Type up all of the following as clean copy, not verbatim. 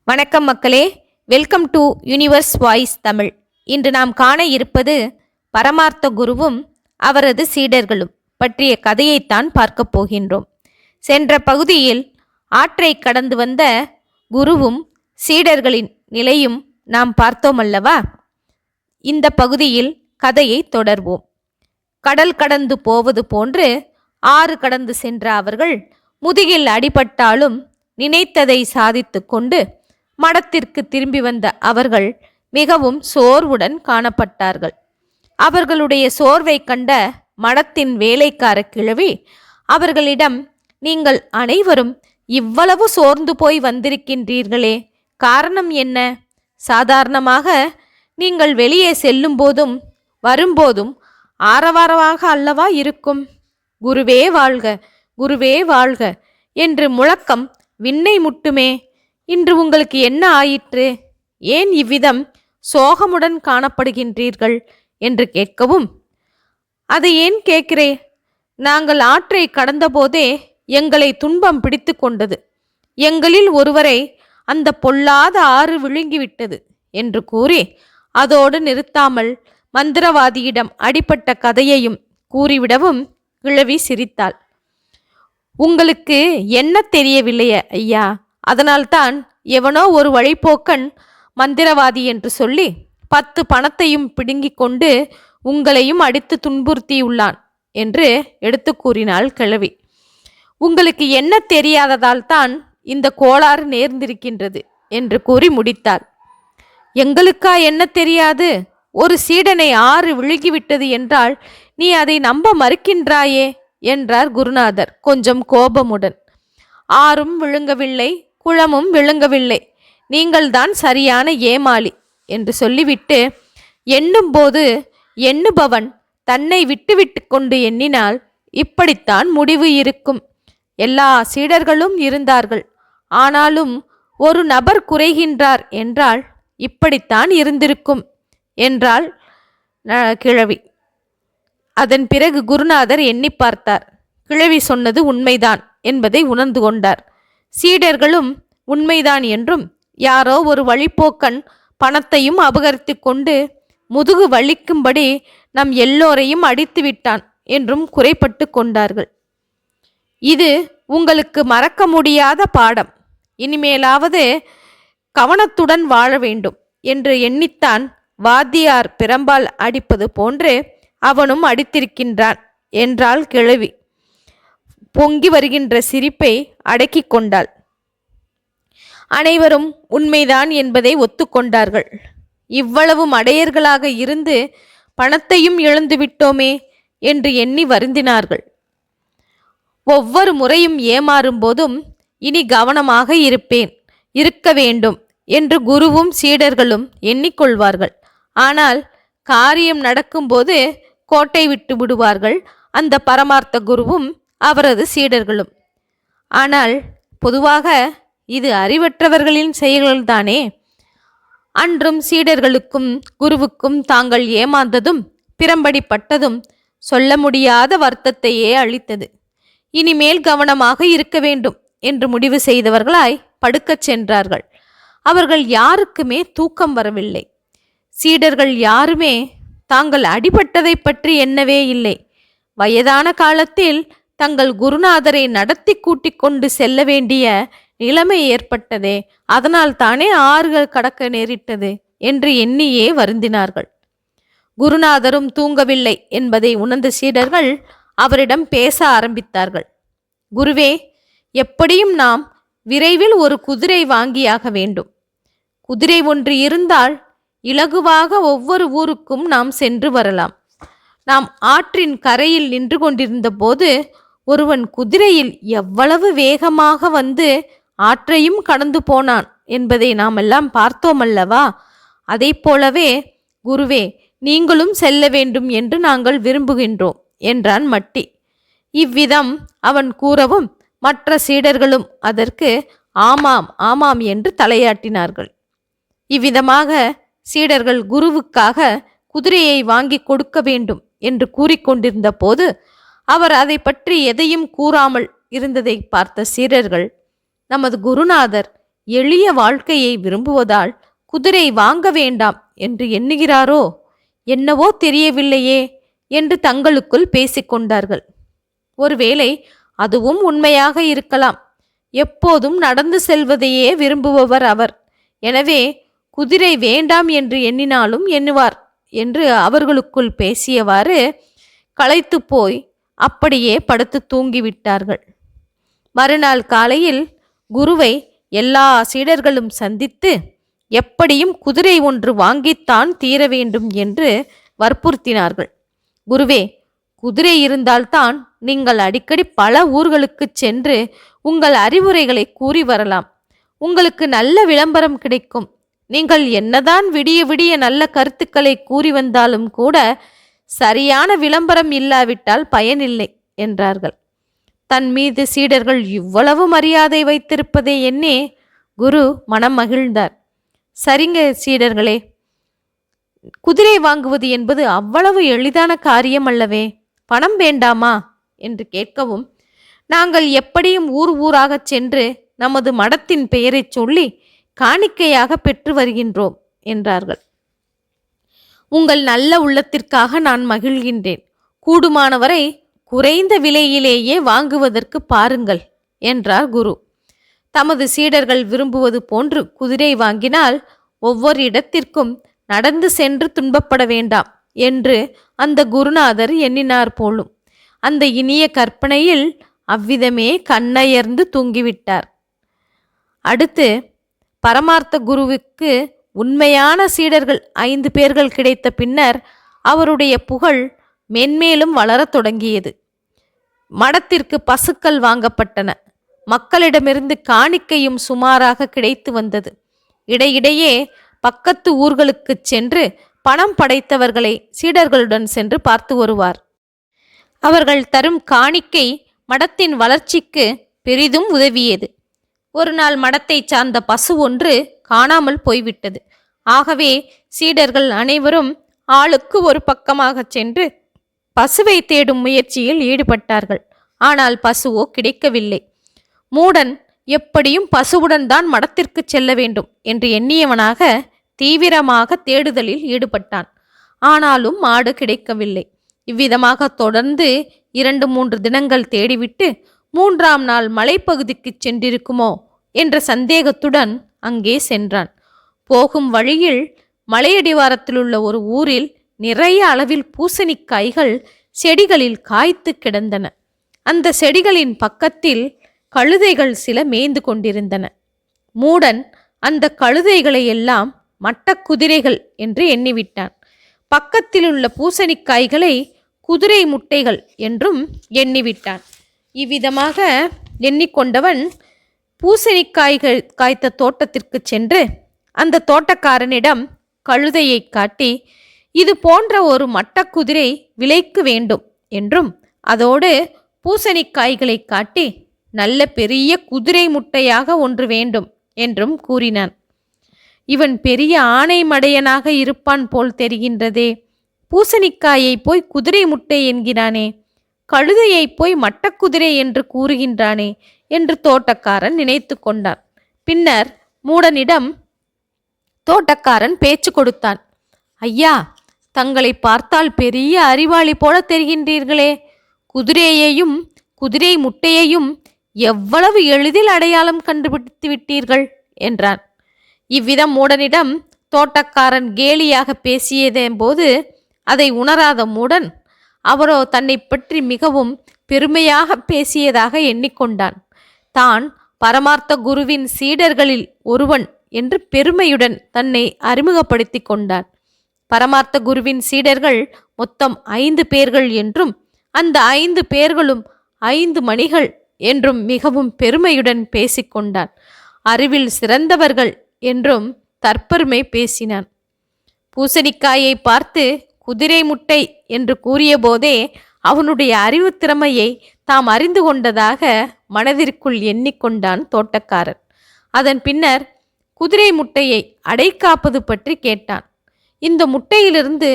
வணக்கம் மக்களே, welcome to universe voice Tamil. இன்று நாம் காண இருப்பது பரமார்த்த குருவும் அவரது சீடர்களும் பற்றிய கதையைத்தான் பார்க்க போகின்றோம். சென்ற பகுதியில் ஆற்றை கடந்து வந்த குருவும் சீடர்களின் நிலையும் நாம் பார்த்தோம் அல்லவா? இந்த பகுதியில் கதையை தொடர்வோம். கடல் கடந்து போவது போன்று ஆறு கடந்து சென்ற அவர்கள் முதுகில் அடிபட்டாலும் நினைத்ததை சாதித்து கொண்டு மடத்திற்கு திரும்பி வந்த அவர்கள் மிகவும் சோர்வுடன் காணப்பட்டார்கள். அவர்களுடைய சோர்வை கண்ட மடத்தின் வேலைக்கார கிழவி அவர்களிடம், நீங்கள் அனைவரும் இவ்வளவு சோர்ந்து போய் வந்திருக்கின்றீர்களே, காரணம் என்ன? சாதாரணமாக நீங்கள் வெளியே செல்லும் போதும் வரும்போதும் ஆரவாரமாக அல்லவா இருக்கும். குருவே வாழ்க, குருவே வாழ்க என்று முழக்கம் விண்ணை முட்டுமே. இன்று உங்களுக்கு என்ன ஆயிற்று? ஏன் இவ்விதம் சோகமுடன் காணப்படுகின்றீர்கள் என்று கேட்கவும், அதை ஏன் கேட்கிறே? நாங்கள் ஆற்றை கடந்தபோதே எங்களை துன்பம் பிடித்து கொண்டது. எங்களில் ஒருவரை அந்த பொல்லாத ஆறு விழுங்கிவிட்டது என்று கூறி அதோடு நிறுத்தாமல் மந்திரவாதியிடம் அடிபட்ட கதையையும் கூறிவிடவும் கிழவி சிரித்தாள். உங்களுக்கு என்ன தெரியவில்லையே ஐயா, அதனால்தான் எவனோ ஒரு வழிப்போக்கன் மந்திரவாதி என்று சொல்லி 10 பணத்தையும் பிடுங்கிக் கொண்டு உங்களையும் அடித்து துன்புறுத்தியுள்ளான் என்று எடுத்து கூறினாள் கிழவி. உங்களுக்கு என்ன தெரியாததால் தான் இந்த கோளாறு நேர்ந்திருக்கின்றது என்று கூறி முடித்தாள். எங்களுக்கா என்ன தெரியாது? ஒரு சீடனை ஆறு விழுகிவிட்டது என்றால் நீ அதை நம்ப மறுக்கின்றாயே என்றார் குருநாதர் கொஞ்சம் கோபமுடன். ஆறும் விழுங்கவில்லை, குளமும் விழுங்கவில்லை, நீங்கள்தான் சரியான ஏமாளி என்று சொல்லிவிட்டு, எண்ணும்போது எண்ணுபவன் தன்னை விட்டுவிட்டு கொண்டு எண்ணினால் இப்படித்தான் முடிவு இருக்கும். எல்லா சீடர்களும் இருந்தார்கள், ஆனாலும் ஒரு நபர் குறைகின்றார் என்றால் இப்படித்தான் இருந்திருக்கும் என்றாள் கிழவி. அதன் பிறகு குருநாதர் எண்ணி பார்த்தார். கிழவி சொன்னது உண்மைதான் என்பதை உணர்ந்து கொண்டார். சீடர்களும் உண்மைதான் என்றும், யாரோ ஒரு வழிப்போக்கன் பணத்தையும் அபகரித்து கொண்டு முதுகு வலிக்கும்படி நம் எல்லோரையும் அடித்து விட்டான் என்றும் குறைப்பட்டு கொண்டார்கள். இது உங்களுக்கு மறக்க முடியாத பாடம். இனிமேலாவது கவனத்துடன் வாழ வேண்டும் என்று எண்ணித்தான் வாத்தியார் பிரம்பால் அடிப்பது போன்று அவனும் அடித்திருக்கின்றான் என்றாள் கிழவி. பொங்கி வருகின்ற சிரிப்பை அடக்கிக் கொண்டாள். அனைவரும் உண்மைதான் என்பதை ஒத்துக்கொண்டார்கள். இவ்வளவு மடையர்களாக இருந்து பணத்தையும் இழந்து விட்டோமே என்று எண்ணி வருந்தினார்கள். ஒவ்வொரு முறையும் ஏமாறும் போதும் இனி கவனமாக இருக்க வேண்டும் என்று குருவும் சீடர்களும் எண்ணிக்கொள்வார்கள். ஆனால் காரியம் நடக்கும்போது கோட்டை விட்டு விடுவார்கள் அந்த பரமார்த்த குருவும் அவரது சீடர்களும். ஆனால் பொதுவாக இது அறிவற்றவர்களின் செயல்கள்தானே. அன்றும் சீடர்களுக்கும் குருவுக்கும் தாங்கள் ஏமாந்ததும் பிரம்படிப்பட்டதும் சொல்ல முடியாத வருத்தத்தையே அளித்தது. இனிமேல் கவனமாக இருக்க வேண்டும் என்று முடிவு செய்தவர்களாய் படுக்கச் சென்றார்கள். அவர்கள் யாருக்குமே தூக்கம் வரவில்லை. சீடர்கள் யாருமே தாங்கள் அடிபட்டதை பற்றி எண்ணவே இல்லை. வயதான காலத்தில் தங்கள் குருநாதரை நடத்தி கூட்டிக் கொண்டு செல்ல வேண்டிய நிலைமை ஏற்பட்டதே, அதனால் தானே ஆறுகள் கடக்க நேரிட்டது என்று எண்ணியே வருந்தினார்கள். குருநாதரும் தூங்கவில்லை என்பதை உணர்ந்த சீடர்கள் அவரிடம் பேச ஆரம்பித்தார்கள். குருவே, எப்படியும் நாம் விரைவில் ஒரு குதிரை வாங்கியாக வேண்டும். குதிரை ஒன்று இருந்தால் இலகுவாக ஒவ்வொரு ஊருக்கும் நாம் சென்று வரலாம். நாம் ஆற்றின் கரையில் நின்று கொண்டிருந்த போது ஒருவன் குதிரையில் எவ்வளவு வேகமாக வந்து ஆற்றையும் கடந்து போனான் என்பதை நாம் எல்லாம் பார்த்தோம் அல்லவா? அதை போலவே குருவே, நீங்களும் செல்ல வேண்டும் என்று நாங்கள் விரும்புகின்றோம் என்றான் மட்டி. இவ்விதம் அவன் கூறவும் மற்ற சீடர்களும் அதற்கு ஆமாம் ஆமாம் என்று தலையாட்டினார்கள். இவ்விதமாக சீடர்கள் குருவுக்காக குதிரையை வாங்கி கொடுக்க வேண்டும் என்று கூறிக்கொண்டிருந்த போது அவர் அதை பற்றி எதையும் கூறாமல் இருந்ததை பார்த்த சீடர்கள், நமது குருநாதர் எளிய வாழ்க்கையை விரும்புவதால் குதிரை வாங்க வேண்டாம் என்று எண்ணுகிறாரோ என்னவோ தெரியவில்லையே என்று தங்களுக்குள் பேசிக்கொண்டார்கள். ஒருவேளை அதுவும் உண்மையாக இருக்கலாம். எப்போதும் நடந்து செல்வதையே விரும்புபவர் அவர். எனவே குதிரை வேண்டாம் என்று எண்ணினாலும் எண்ணுவார் என்று அவர்களுக்குள் பேசியவாறு களைத்து போய் அப்படியே படுத்து தூங்கிவிட்டார்கள். மறுநாள் காலையில் குருவை எல்லா சீடர்களும் சந்தித்து எப்படியும் குதிரை ஒன்று வாங்கித்தான் தீர வேண்டும் என்று வற்புறுத்தினார்கள். குருவே, குதிரை இருந்தால்தான் நீங்கள் அடிக்கடி பல ஊர்களுக்கு சென்று உங்கள் அறிவுரைகளை கூறி வரலாம். உங்களுக்கு நல்ல விளம்பரம் கிடைக்கும். நீங்கள் என்னதான் விடிய விடிய நல்ல கருத்துக்களை கூறி வந்தாலும் கூட சரியான விளம்பரம் இல்லாவிட்டால் பயனில்லை என்றார்கள். தன் மீது சீடர்கள் இவ்வளவு மரியாதை வைத்திருப்பதை எண்ணே குரு மனம் மகிழ்ந்தார். சரிங்க சீடர்களே, குதிரை வாங்குவது என்பது அவ்வளவு எளிதான காரியம் அல்லவே. பணம் வேண்டாமா என்று கேட்கவும், நாங்கள் எப்படியும் ஊர் ஊராகச் சென்று நமது மடத்தின் பெயரை சொல்லி காணிக்கையாக பெற்று வருகின்றோம் என்றார்கள். உங்கள் நல்ல உள்ளத்திற்காக நான் மகிழ்கின்றேன். கூடுமானவரை குறைந்த விலையிலேயே வாங்குவதற்கு பாருங்கள் என்றார் குரு. தமது சீடர்கள் விரும்புவது போன்று குதிரை வாங்கினால் ஒவ்வொரு இடத்திற்கும் நடந்து சென்று துன்பப்பட வேண்டாம் என்று அந்த குருநாதர் எண்ணினார் போலும். அந்த இனிய கற்பனையில் அவ்விதமே கண்ணயர்ந்து தூங்கிவிட்டார். அடுத்து பரமார்த்த குருவுக்கு உண்மையான சீடர்கள் 5 பேர்கள் கிடைத்த பின்னர் அவருடைய புகழ் மென்மேலும் வளரத் தொடங்கியது. மடத்திற்கு பசுக்கள் வாங்கப்பட்டன. மக்களிடமிருந்து காணிக்கையும் சுமாராக கிடைத்து வந்தது. இடையிடையே பக்கத்து ஊர்களுக்கு சென்று பணம் படைத்தவர்களை சீடர்களுடன் சென்று பார்த்து வருவார். அவர்கள் தரும் காணிக்கை மடத்தின் வளர்ச்சிக்கு பெரிதும் உதவியது. ஒரு நாள் மடத்தை சார்ந்த பசு ஒன்று காணாமல் போய்விட்டது. ஆகவே சீடர்கள் அனைவரும் ஆளுக்கு ஒரு பக்கமாக சென்று பசுவை தேடும் முயற்சியில் ஈடுபட்டார்கள். ஆனால் பசுவோ கிடைக்கவில்லை. மூடன் எப்படியும் பசுவுடன் தான் மடத்திற்கு செல்ல வேண்டும் என்று எண்ணியவனாக தீவிரமாக தேடுதலில் ஈடுபட்டான். ஆனாலும் மாடு கிடைக்கவில்லை. இவ்விதமாக தொடர்ந்து 2-3 தினங்கள் தேடிவிட்டு 3ஆம் நாள் மலைப்பகுதிக்கு சென்றிருக்குமோ என்ற சந்தேகத்துடன் அங்கே சென்றான். போகும் வழியில் மலையடிவாரத்திலுள்ள ஒரு ஊரில் நிறைய அளவில் பூசணிக்காய்கள் செடிகளில் காய்த்து கிடந்தன. அந்த செடிகளின் பக்கத்தில் கழுதைகள் சில மேய்ந்து கொண்டிருந்தன. மூடன் அந்த கழுதைகளை எல்லாம் மட்டக்குதிரைகள் என்று எண்ணிவிட்டான். பக்கத்திலுள்ள பூசணிக்காய்களை குதிரை முட்டைகள் என்றும் எண்ணிவிட்டான். இவ்விதமாக எண்ணிக்கொண்டவன் பூசணிக்காய்கள் காய்த்த தோட்டத்திற்கு சென்று அந்த தோட்டக்காரனிடம் கழுதையை காட்டி, இது போன்ற ஒரு மட்டக்குதிரை விலைக்கு வேண்டும் என்றும், அதோடு பூசணிக்காய்களை காட்டி நல்ல பெரிய குதிரை முட்டையாக ஒன்று வேண்டும் என்றும் கூறினான். இவன் பெரிய ஆணை மடையனாக இருப்பான் போல் தெரிகின்றதே. பூசணிக்காயை போய் குதிரை முட்டை என்கிறானே, கழுதையை போய் மட்டக்குதிரை என்று கூறுகின்றானே என்று தோட்டக்காரன் நினைத்து கொண்டான். பின்னர் மூடனிடம் தோட்டக்காரன் பேச்சு கொடுத்தான். ஐயா, தங்களை பார்த்தால் பெரிய அறிவாளி போல தெரிகின்றீர்களே. குதிரையையும் குதிரை முட்டையையும் எவ்வளவு எளிதில் அடையாளம் கண்டுபிடித்து விட்டீர்கள் என்றான். இவ்விதம் மூடனிடம் தோட்டக்காரன் கேலியாக பேசியதன் போது அதை உணராத மூடன் அவரோ தன்னை பற்றி மிகவும் பெருமையாக பேசியதாக எண்ணிக்கொண்டான். தான் பரமார்த்த குருவின் சீடர்களில் ஒருவன் என்று பெருமையுடன் தன்னை அறிமுகப்படுத்தி கொண்டான். பரமார்த்த குருவின் சீடர்கள் மொத்தம் 5 பேர்கள் என்றும், அந்த 5 பேர்களும் 5 மணிகள் என்றும் மிகவும் பெருமையுடன் பேசிக்கொண்டான். அறிவில் சிறந்தவர்கள் என்றும் தற்பெருமை பேசினான். பூசணிக்காயை பார்த்து குதிரை முட்டை என்று கூறிய போதே அவனுடைய அறிவு திறமையை தாம் அறிந்து கொண்டதாக மனதிற்குள் எண்ணிக்கொண்டான் தோட்டக்காரன். அதன் பின்னர் குதிரை முட்டையை அடைக்காப்பது பற்றி கேட்டான். இந்த முட்டையிலிருந்து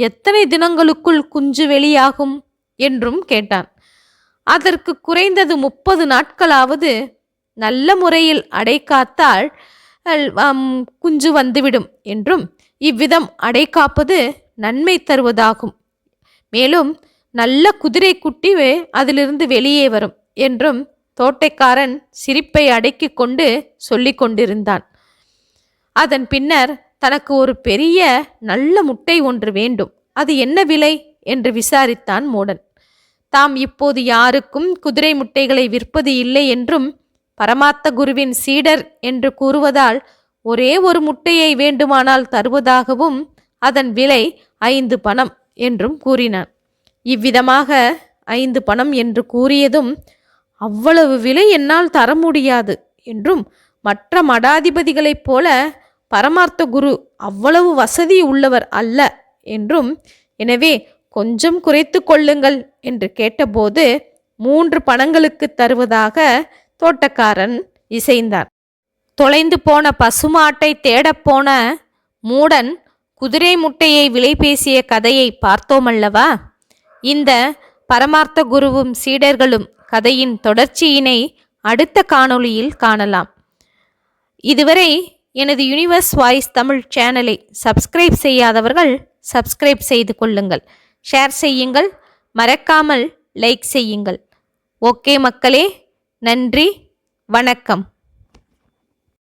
எத்தனை தினங்களுக்குள் குஞ்சு வெளியாகும் என்றும் கேட்டான். அதற்கு குறைந்தது 30 நாட்களாவது நல்ல முறையில் அடை காத்தால் குஞ்சு வந்துவிடும் என்றும், இவ்விதம் அடை காப்பது நன்மை தருவதாகும். மேலும் நல்ல குதிரை குட்டி அதிலிருந்து வெளியே வரும் என்றும் தோட்டைக்காரன் சிரிப்பை அடக்கிக் கொண்டு சொல்லிக் கொண்டிருந்தான். அதன் பின்னர் தனக்கு ஒரு பெரிய நல்ல முட்டை ஒன்று வேண்டும், அது என்ன விலை என்று விசாரித்தான் மூடன். தாம் இப்போது யாருக்கும் குதிரை முட்டைகளை விற்பது இல்லை என்றும், பரமார்த்த குருவின் சீடர் என்று கூறுவதால் ஒரே ஒரு முட்டையை வேண்டுமானால் தருவதாகவும், அதன் விலை 5 பணம் என்றும் கூறினான். இவ்விதமாக 5 பணம் என்று கூறியதும், அவ்வளவு விலை என்னால் தர முடியாது என்றும், மற்ற மடாதிபதிகளைப் போல பரமார்த்த குரு அவ்வளவு வசதி உள்ளவர் அல்ல என்றும், எனவே கொஞ்சம் குறைத்து கொள்ளுங்கள் என்று கேட்டபோது 3 பணங்களுக்கு தருவதாக தோட்டக்காரன் இசைந்தான். தொலைந்து போன பசுமாட்டை தேடப்போன மூடன் குதிரை முட்டையை விலை பேசிய கதையை பார்த்தோமல்லவா? இந்த பரமார்த்த குருவும் சீடர்களும் கதையின் தொடர்ச்சியினை அடுத்த காணொளியில் காணலாம். இதுவரை எனது யூனிவர்ஸ் வாய்ஸ் தமிழ் சேனலை சப்ஸ்கிரைப் செய்யாதவர்கள் சப்ஸ்கிரைப் செய்து கொள்ளுங்கள், ஷேர் செய்யுங்கள், மறக்காமல் லைக் செய்யுங்கள். ஓகே மக்களே, நன்றி, வணக்கம்.